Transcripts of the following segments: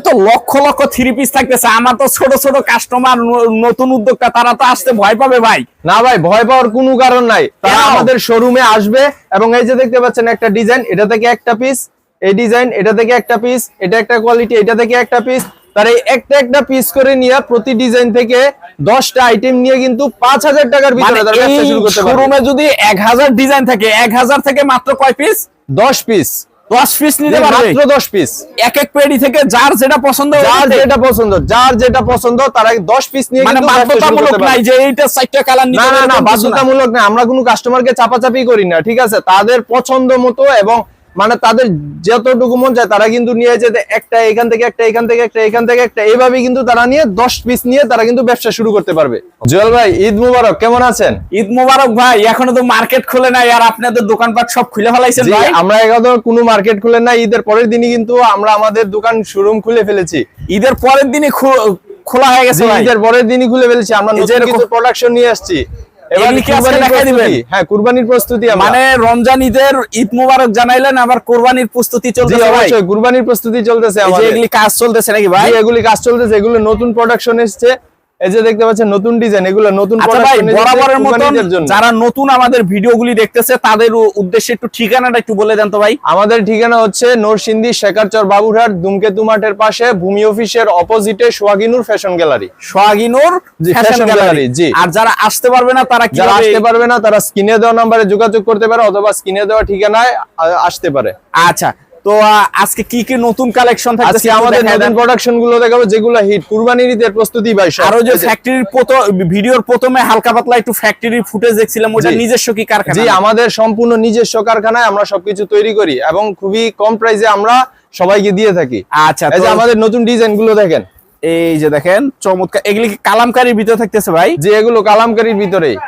তো লক্ষ লক্ষ 3 পিস থাকতেছে। আমার তো ছোট ছোট কাস্টমার, নতুন উদ্যোক্তা, তারা তো আসতে ভয় পাবে ভাই। না ভাই, ভয় পাওয়ার কোনো কারণ নাই। তারা আমাদের শোরুমে আসবে এবং এই যে দেখতে পাচ্ছেন একটা ডিজাইন, এটা থেকে একটা পিস, এই ডিজাইন এটা থেকে একটা পিস, এটা একটা কোয়ালিটি, এটা থেকে একটা পিস, তারা একটা একটা পিস করে নিয়ে প্রতি ডিজাইন থেকে 10টা আইটেম নিয়ে কিন্তু 5000 টাকার ভিতরে তারা ব্যবসা শুরু করতে পারবে। শোরুমে যদি 1000 ডিজাইন থাকে, 1000 থেকে মাত্র কয় পিস? 10 পিস। 10 পিস নিতে পারবে, মাত্র 10 পিস। এক এক পেডি থেকে যার যেটা পছন্দ, যার যেটা পছন্দ তারা 10 পিস নিয়ে মানে কিন্তু বাধ্যতামূলক নাই যে এইটা 4টা কালার নিতে হবে। না, বাধ্যতামূলক না। আমরা কোনো কাস্টমারকে চাপাচাপি করি না, ঠিক আছে? তাদের পছন্দ মতো এবং মানে তাদের যতটুকু মন চায় তারা কিন্তু নিয়ে যেতে, একটা এখান থেকে একটা, এখান থেকে একটা, এখান থেকে একটা, এইভাবে কিন্তু তারা নিয়ে 10 পিস নিয়ে তারা কিন্তু ব্যবসা শুরু করতে পারবে। জুয়েল ভাই, ঈদ মুবারক, কেমন আছেন? ঈদ মুবারক ভাই। এখনো তো মার্কেট খুলে নাই আর আপনাদের দোকানপাট সব খুলে ফেলাইছেন ভাই। আমরা এখনো কোনো মার্কেট খুলে নাই। ঈদের পরের দিনই কিন্তু আমরা আমাদের দোকান শোরুম খুলে ফেলেছি। ঈদের পরের দিনই খোলা হয়ে গেছে ভাই। ঈদের পরের দিনই খুলে ফেলেছি। আমরা নতুন কিছু প্রোডাকশন নিয়ে আসছি। কুরবানির প্রস্তুতি, মানে রমজান ঈদের ঈদ মুবারক জানাইলেন, আবার কুরবানির প্রস্তুতি চলতেছে। অবশ্যই কুরবানির প্রস্তুতি চলতেছে। এগুলি কাজ চলতেছে নাকি ভাই? এগুলি কাজ চলতেছে, এগুলো নতুন প্রোডাকশন এসেছে। এই যে দেখতে পাচ্ছেন নতুন ডিজাইন, এগুলো নতুন প্রোডাকশন। বরাবরের মতো যারা নতুন আমাদের ভিডিওগুলি দেখতেছে তাদের উদ্দেশ্যে একটু ঠিকানাটা একটু বলে দেন তো ভাই। আমাদের ঠিকানা হচ্ছে নরসিংদী শেখারচর বাবুরহাট ধূমকেতু মাঠের পাশে ভূমি অফিসের অপোজিটে সোহাগীনুর ফ্যাশন গ্যালারি। সোহাগীনুর ফ্যাশন গ্যালারি, জি। আর যারা আসতে পারবে না তারা কি আসতে পারবে না, তারা স্ক্রিনে দেওয়া নম্বরে যোগাযোগ করতে পারে অথবা স্ক্রিনে দেওয়া ঠিকানায় আসতে পারে। আচ্ছা, তো আজকে কি কি নতুন কালেকশন থাকছে? আজকে আমাদের নতুন প্রোডাকশন গুলো দেখাবো যেগুলো হিট, কুরবানির ঈদের প্রস্তুতি ভাই। আর ওই যে ফ্যাক্টরির ভিডিওর প্রথমে হালকা পাতলা একটু ফ্যাক্টরির ফুটেজ দেখছিলাম, ওটা নিজস্ব কি কারখানা? জি, আমাদের সম্পূর্ণ নিজস্ব কারখানায় আমরা সবকিছু তৈরি করি এবং খুবই কম প্রাইসে আমরা সবাইকে দিয়ে থাকি। আচ্ছা, এই যে আমাদের নতুন ডিজাইন গুলো দেখেন, এই যে দেখেন চমৎকার। এগুলি কি কালামকারীর ভিতরে থাকতেছে ভাই? যে এগুলো কালামকারীর ভিতরেই।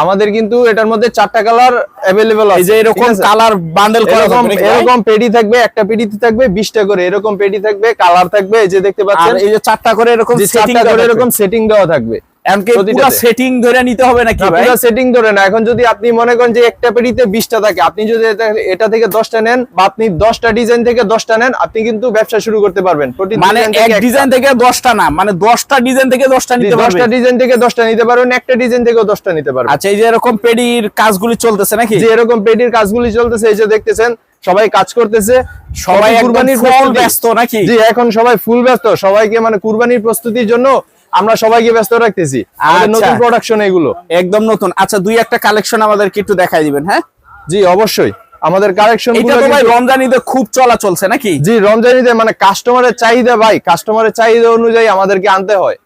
আমাদের কিন্তু এটার মধ্যে 4টা কালার अवेलेबल আছে। এই যে এরকম কালার বান্ডেল করা যাবে, এরকম পেডি থাকবে, একটা পেডিতে থাকবে 20টা করে, এরকম পেডি থাকবে, কালার থাকবে। এই যে দেখতে পাচ্ছেন, এই যে 4টা করে এরকম সেটিং দেওয়া থাকবে। এমনকি পুরো সেটিং ধরে নিতে হবে নাকি ভাই? পুরো সেটিং ধরে না। এখন যদি আপনি মনে করেন যে একটা পেডিতে 20টা থাকে, আপনি যদি এটা থেকে 10টা নেন বা আপনি 10টা ডিজাইন থেকে 10টা নেন, আপনি কিন্তু ব্যবসা শুরু করতে পারবেন। মানে এক ডিজাইন থেকে 10টা না, মানে 10টা ডিজাইন থেকে 10টা নিতে পারবেন। 10টা ডিজাইন থেকে 10টা নিতে পারবেন, একটা ডিজাইন থেকেও 10টা নিতে পারবেন। আচ্ছা, এই যে এরকম পেডির কাজগুলি চলতেছে নাকি? যে এরকম পেডির কাজগুলি চলতেছে, এই যে দেখতেছেন সবাই কাজ করতেছে, সবাই কুরবানির ব্যস্ত নাকি? জি, এখন সবাই ফুল ব্যস্ত। সবাইকে মানে কুরবানির প্রস্তুতির জন্য আমরা সবাইকে ব্যস্ত রাখতেছি। আমাদের নতুন প্রোডাকশন এগুলো একদম নতুন। আচ্ছা, দুই একটা কালেকশন আমাদেরকে একটু দেখাই দিবেন। হ্যাঁ জি, অবশ্যই। আমাদের কালেকশন গুলো তো ভাই রমজান ঈদে খুব চলা চলছে নাকি? জি, রমজান ঈদে মানে কাস্টমারের চাহিদা ভাই, কাস্টমারের চাহিদা অনুযায়ী আমাদেরকে আনতে হয়,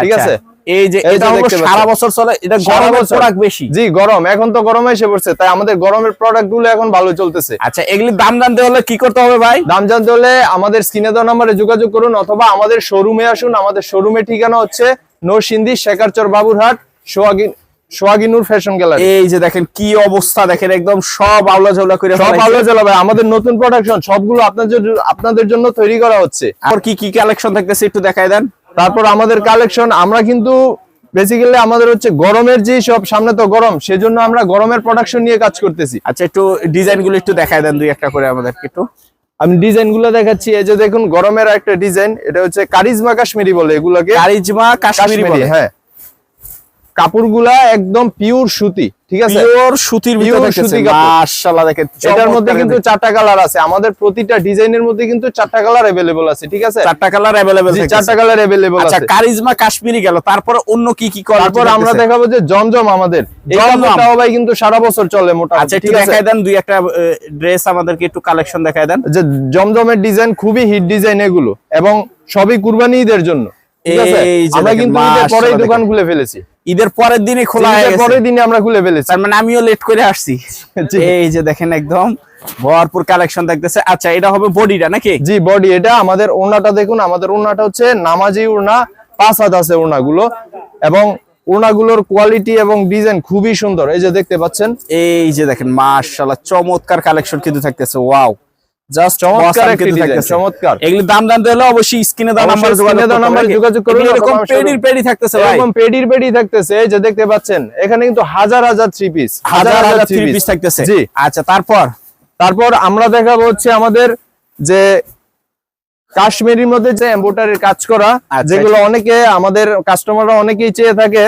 ঠিক আছে? এই যে এটা সারা বছর চলে, এটা গরমের প্রোডাক্ট বেশি। জি, গরম, এখন তো গরম এসে পড়ছে, তাই আমাদের গরমের প্রোডাক্ট গুলো এখন ভালো চলতেছে। আচ্ছা, এগুলির দাম জানতে হলে কি করতে হবে ভাই? দাম জানতে হলে আমাদের স্ক্রিনে দেওয়া নম্বরে যোগাযোগ করুন অথবা আমাদের শোরুমে আসুন। আমাদের শোরুমের ঠিকানা হচ্ছে নরসিংদী শেখারচর বাবুরহাট সোহাগীনুর ফ্যাশন গ্যালারি। এই যে দেখেন কি অবস্থা, দেখেন একদম সব আউলা ঝাউলা করে, সব আউলা ঝাউলা ভাই। আমাদের নতুন প্রোডাকশন সবগুলো আপনাদের জন্য তৈরি করা হচ্ছে। আর কি কি কালেকশন থাকতেছে একটু দেখাই দেন। তারপর আমাদের কালেকশন, আমরা কিন্তু বেসিক্যালি আমাদের হচ্ছে গরমের যে সব, সামনে তো গরম, সেজন্য আমরা গরমের প্রোডাকশন নিয়ে কাজ করতেছি। আচ্ছা, একটু ডিজাইন গুলো একটু দেখাই দেন দুই একটা করে আমাদেরকে একটু। আমি ডিজাইন গুলো দেখাচ্ছি। এই যে দেখুন গরমের একটা ডিজাইন, এটা হচ্ছে কারিজমা কাশ্মীরি বলে এগুলোকে। কারিজমা কাশ্মীরি বলে, হ্যাঁ। কাপড়গুলা একদম পিওর সুতি, ঠিক আছে? পিওর সুতির ভিতরে থাকতেছে, মাশাআল্লাহ। দেখেন এটার মধ্যে কিন্তু 4টা কালার আছে। আমাদের প্রতিটা ডিজাইনের মধ্যে কিন্তু 4টা কালার अवेलेबल আছে, ঠিক আছে? 4টা কালার अवेलेबल আছে। 4টা কালার अवेलेबल আছে। আচ্ছা, কারিজমা কাশ্মীরি গেল, তারপর অন্য কি কি করা? তারপর আমরা দেখাবো যে জমজম। আমাদের এই কাপড়টাও ভাই কিন্তু সারা বছর চলে মোটামুটি। আচ্ছা, একটু দেখাই দেন দুই একটা ড্রেস আমাদেরকে, একটু কালেকশন দেখাই দেন। যে জমজমের ডিজাইন খুবই হিট ডিজাইন এগুলো, এবং সবই কুরবানি ঈদের জন্য, ঠিক আছে? আমরা কিন্তু ঈদের পরেই দোকান খুলে ফেলেছি। ঈদের পরের দিনে খোলা হয়ে গেছে, পরের দিনে আমরা খুলে ফেলেছি। তার মানে আমিও লেট করে আসছি। এই যে দেখেন একদম ভরপুর কালেকশন দেখতেছে। আচ্ছা, এটা হবে বডিটা নাকি? জি, বডি। এটা আমাদের ওড়নাটা দেখুন, আমাদের ওড়নাটা হচ্ছে নামাজি ওড়না, 5 হাত আছে ওড়নাগুলো, এবং ওড়নাগুলোর কোয়ালিটি এবং ডিজাইন খুবই সুন্দর। এই যে দেখতে পাচ্ছেন, এই যে দেখেন মাশাআল্লাহ চমৎকার কালেকশন কিন্তু থাকতেছে। ওয়াও, জাস্ট চমৎকার একটা ডিজাইন, চমৎকার। এগুলোর দাম জানতে হলে অবশ্যই স্ক্রিনে দেওয়া নাম্বারে যোগাযোগ করুন। এরকম পেডি থাকতেছে ভাই, এরকম পেডি থাকতেছে। এই যে দেখতে পাচ্ছেন, এখানে কিন্তু হাজার 3 পিস, হাজার 3 পিস থাকতেছে। জি। আচ্ছা, তারপর আমরা দেখাবো হচ্ছে আমাদের যে কাশ্মীরির মধ্যে যে এমব্রয়ডারির কাজ করা, আচ্ছা, যেগুলো অনেকে আমাদের কাস্টমাররা অনেকেই চেয়ে থাকে,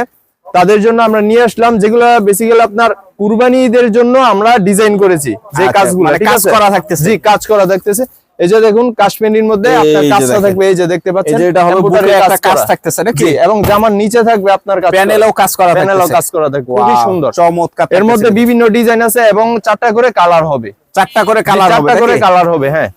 তাদের জন্য আমরা নিয়ে আসলাম, যেগুলো বেসিক্যালি আপনার কুরবানি ঈদের জন্য আমরা ডিজাইন করেছি যে আচ্ছা, কাজগুলো, মানে ঠিক কাজ আছে? করা থাকতেছে। জি, কাজ করা থাকতেছে। এই যে দেখুন কাশ্মীরির মধ্যে আপনার এই যে কাজটা দেখেন। থাকবে, এই যে দেখতে পাচ্ছেন, এই যে এটা হলো embroidery বুকে একটা কাজ করা। থাকতেছে নাকি? জি, এবং জামার নিচে থাকবে আপনার কাজ, প্যানেলেও কাজ করা থাকতেছে। প্যানেলও কাজ করা থাকবে, খুবই Wow, সুন্দর, চমৎকার। এর মধ্যে থাকতেছে। বিভিন্ন ডিজাইন আছে এবং 4টা করে কালার হবে, 4টা করে কালার হবে 4টা করে নাকি? কালার হবে, হ্যাঁ।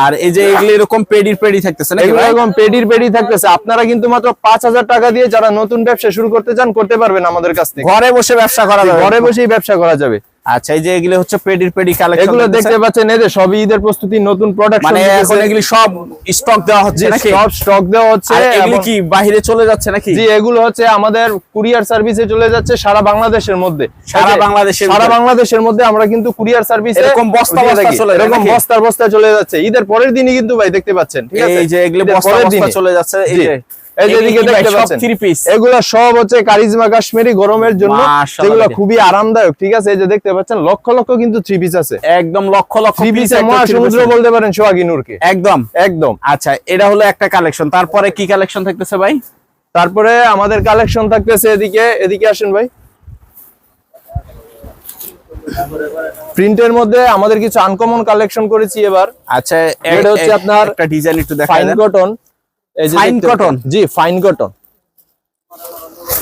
আর এই যে এগুলো এরকম পেডি থাকতেছে নাকি এগুলো ভাই? এরকম পেডি থাকতেছে। আপনারা কিন্তু মাত্র 5,000 টাকা দিয়ে যারা নতুন ব্যবসা শুরু করতে চান করতে পারবেন আমাদের কাছ থেকে, ঘরে বসে ব্যবসা করা যাবে। ঘরে বসেই ব্যবসা করা যাবে। আচ্ছা, এই যে এগুলো হচ্ছে পেডি কালেকশন। এগুলো দেখতে পাচ্ছেন, এই যে সবই ঈদের প্রস্তুতি, নতুন প্রোডাক্ট, মানে এখন এগুলি সব স্টক দেওয়া হচ্ছে নাকি? সব স্টক দেওয়া হচ্ছে। আর এগুলি এবং- কি বাইরে চলে যাচ্ছে নাকি? জি, এগুলো হচ্ছে আমাদের কুরিয়ার সার্ভিসে চলে যাচ্ছে সারা বাংলাদেশের মধ্যে, সারা বাংলাদেশের সারা ভিতরে? বাংলাদেশের মধ্যে আমরা কিন্তু কুরিয়ার সার্ভিসে এরকম বস্তা চলে যায় এরকম নাকি? বস্তা চলে যাচ্ছে ঈদের পরের দিনই কিন্তু ভাই দেখতে পাচ্ছেন, ঠিক আছে? এই যে এগুলো ঈদের বস্তা পরের বস্তা দিনই। চলে যাচ্ছে। এই জি। যে এই যে এদিকে দেখতে সব পাচ্ছেন 3 পিস। এগুলো সব হচ্ছে কারিজমা কাশ্মীরি গরমের জন্য, মাশাআল্লাহ যেগুলো দেখেন। খুবই আরামদায়ক, ঠিক আছে? এই যে দেখতে পাচ্ছেন লক্ষ লক্ষ কিন্তু 3 পিস আছে, একদম লক্ষ 3 পিস পিসের মহাসমুদ্র বলতে পারেন সোহাগী নূরকে, একদম। একদম। আচ্ছা, এটা হলো একটা কালেকশন। তারপরে কি কালেকশন থাকতেছে ভাই? তারপরে আমাদের কালেকশন থাকতেছে এদিকে আসেন ভাই। প্রিন্টের মধ্যে আমাদের কিছু আনকমন কালেকশন করেছি এবার। আচ্ছা, এটা হচ্ছে আপনার একটা ডিজাইন একটু দেখাই ফাইন দেন। কটন, এই যে Fine দেখতে cotton? পাচ্ছেন। জি, ফাইন কটন।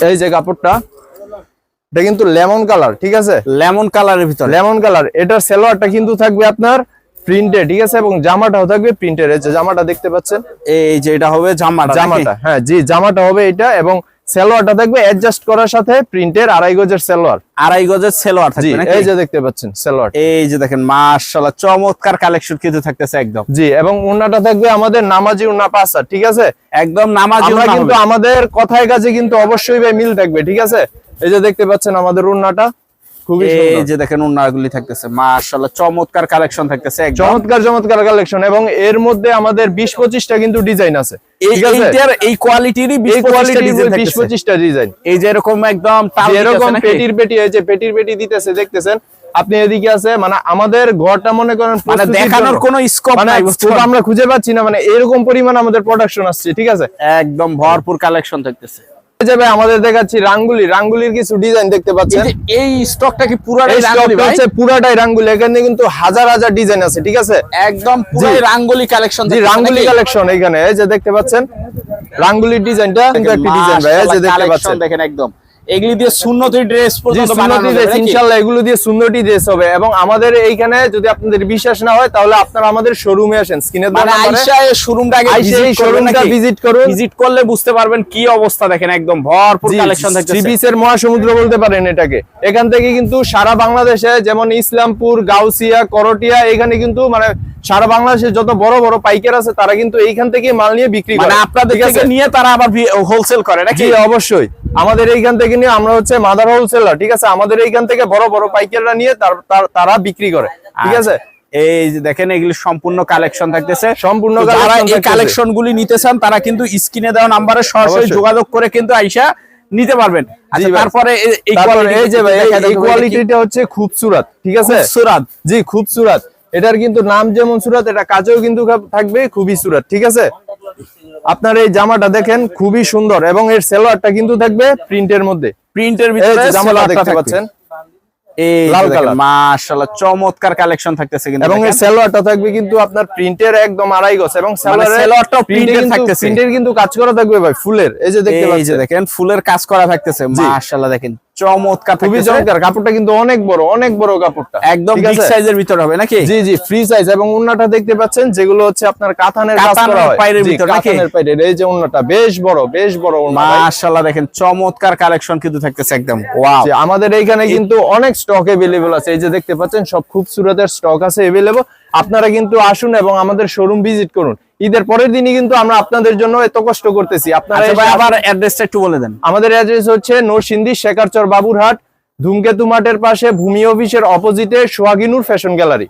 এই যে কাপড়টা, এটা কিন্তু লেমন কালার, ঠিক আছে? লেমন কালারের ভিতরে। Lemon colour. এটার সালোয়ারটা কিন্তু থাকবে আপনার প্রিন্টে, ঠিক আছে? এবং জামাটাও থাকবে প্রিন্টের। এই যে জামাটা দেখতে পাচ্ছেন, এই যে এটা হবে জামাটা, হ্যাঁ জি, জামাটা হবে এটা, এবং সালোয়ারটা থাকবে অ্যাডজাস্ট করার সাথে প্রিন্টের 2.5 গজের সালোয়ার। 2.5 গজের সালোয়ার জি, থাকবে নাকি? এই যে দেখতে পাচ্ছেন সালোয়ার। এই যে দেখেন, মাশাআল্লাহ চমৎকার কালেকশন কিন্তু থাকতেছে একদম। জি, এবং ওন্নাটা থাকবে আমাদের নামাজি ওন্না পাঁচা, ঠিক আছে? একদম নামাজি আমরা ওন্না কিন্তু হবে। আমাদের কথায় কাজে কিন্তু অবশ্যই ভাই মিল থাকবে, ঠিক আছে? এই যে দেখতে পাচ্ছেন আমাদের ওন্নাটা খুবই এই সুন্দর, যে দেখেন ওন্নাগুলি থাকতেছে, মাশাআল্লাহ চমৎকার কালেকশন থাকতেছে একদম। চমৎকার কালেকশন, এবং এর মধ্যে আমাদের 20-25টা কিন্তু ডিজাইন আছে, ঠিক আছে? এইটার এই কোয়ালিটিরই 20-25টা ডিজাইন থাকতেছে। 20-25টা ডিজাইন, এই যে এরকম একদম টাল এরকম দিতেছে নাকি? পেটির এই যে পেটির দিতেছে, দেখতেছেন আপনি? এদিকে আছে, মানে আমাদের ঘরটা মনে করেন মানে প্রস্তুতির দেখানোর জন্য। কোনো স্কোপ মানে নাই, scope আমরা খুঁজে পাচ্ছি না, মানে এরকম পরিমাণ আমাদের প্রোডাকশন আসছে, ঠিক আছে? একদম ভরপুর কালেকশন থাকতেছে। এই যে ভাই আমাদের দেখাচ্ছি রাঙ্গুলির কিছু ডিজাইন দেখতে পাচ্ছেন। এই স্টকটা কি পুরো এই স্টকটা হচ্ছে পুরাটাই রাঙ্গুলি, এখানে কিন্তু হাজার ডিজাইন আছে, ঠিক আছে? একদম পুরো রাঙ্গুলি কালেকশন। জি, রাঙ্গুলি কালেকশন এখানে, এই যে দেখতে পাচ্ছেন রাঙ্গুলির ডিজাইনটা কিন্তু একটা ডিজাইন ভাই, এই যে দেখতে পাচ্ছেন। দেখেন একদম এগুলি দিয়ে সুন্নতি ড্রেস পর্যন্ত বানানো যাবে নাকি? ইনশাআল্লাহ এগুলো দিয়ে সুন্দরটি ড্রেস হবে। এবং আমাদের এইখানে যদি আপনাদের বিশ্বাস না হয় তাহলে আপনারা আমাদের শোরুমে আসেন, স্ক্রিনে মানে আইসা এই শোরুমটা আগে ভিজিট করুন, ভিজিট করলে বুঝতে পারবেন কি অবস্থা। দেখেন একদম ভরপুর কালেকশন থাকতেছে। ত্রিপিসের মহাসমুদ্র বলতে পারেন এটাকে। এখান থেকে কিন্তু সারা বাংলাদেশে, যেমন ইসলামপুর, গাউসিয়া, করটিয়া, এখানে কিন্তু মানে সারা বাংলাদেশে যত বড় বড় পাইকার আছে তারা কিন্তু এইখান থেকে মাল নিয়ে বিক্রি করে, মানে আপনাদের ঠিক আছে? থেকে নিয়ে তারা আবার হোলসেল করে নাকি? জি, অবশ্যই আমাদের এইখান থেকে নিয়ে, আমরা হচ্ছে মাদার হোলসেলার, ঠিক আছে? আমাদের এইখান থেকে বড় বড় পাইকাররা নিয়ে তারা বিক্রি করে, ঠিক আছে? এই যে দেখেন এগুলি সম্পূর্ণ কালেকশন থাকতেছে। সম্পূর্ণ তো যারা collection এই থাকতেছে। কালেকশন গুলি নিতে চান তারা কিন্তু স্ক্রিনে দেওয়া নাম্বারে সরাসরি অবশ্যই। যোগাযোগ করে কিন্তু আইসা নিতে পারবেন। আচ্ছা, ভাই। তারপরে তারপরে এই যে ভাই এই কোয়ালিটিটা হচ্ছে খুবসুরত, ঠিক আছে? সুরাত। জি, খুবসুরত। এটার কিন্তু নাম যেমন সুরত, এটা কাজেও কিন্তু থাকবে খুবই সুরত, ঠিক আছে? আপনার এই জামাটা দেখেন খুবই সুন্দর, এবং এর সালোয়ারটা কিন্তু থাকবে প্রিন্টের মধ্যে। প্রিন্টের এই ভিতরে যে জামাটা সালোয়ারটা দেখতে থাকবে। পাচ্ছেন, এই লাল লাল কালার, কালার। মাশাআল্লাহ চমৎকার কালেকশন থাকতেছে কিন্তু। এবং এর দেখেন। সালোয়ারটা থাকবে কিন্তু আপনার প্রিন্টের একদম 2.5 গজ, এবং সালোয়ারটাও printed থাকতেছে। প্রিন্টের কিন্তু কাজ করা থাকবে ভাই ফুলের, এই যে দেখতে এই যে পাচ্ছেন দেখেন ফুলের কাজ করা থাকতেছে, মাশাআল্লাহ দেখেন চমৎকার খুবই থাকতেছে। চমৎকার। কাপড়টা কিন্তু অনেক বড় কাপড়টা, একদম ঠিক বিগ আছে? সাইজের ভিতর হবে নাকি? জি জি, ফ্রি সাইজ। এবং ওন্নাটা দেখতে পাচ্ছেন যেগুলো হচ্ছে আপনার কাতানের কাজ কাতানের করা হয়, পাইরের জি, ভিতর নাকি? কাতানের পাইরের। এই যে ওন্নাটা বেশ বড় ওন্না ভাই। মাশাআল্লাহ দেখেন চমৎকার কালেকশন কিন্তু থাকতেছে একদম। ওয়াও, জি, আমাদের এইখানে কিন্তু অনেক স্টক अवेलेबल আছে, এই যে দেখতে পাচ্ছেন সব খুবসুরতের স্টক আছে अवेलेबल। আপনারা কিন্তু আসুন এবং আমাদের শোরুম ভিজিট করুন। ঈদের পরের দিনই কিন্তু আমরা আপনাদের জন্য এত কষ্ট করতেছি। আপনারা আচ্ছা ভাই এসে- আবার অ্যাড্রেসটা একটু বলে দেন। আমাদের অ্যাড্রেস হচ্ছে নরসিংদী শেখারচর বাবুরহাট, ধূমকেতু মাঠের পাশে ভূমি অফিসের অপোজিটে সোহাগী নূর ফ্যাশন গ্যালারি।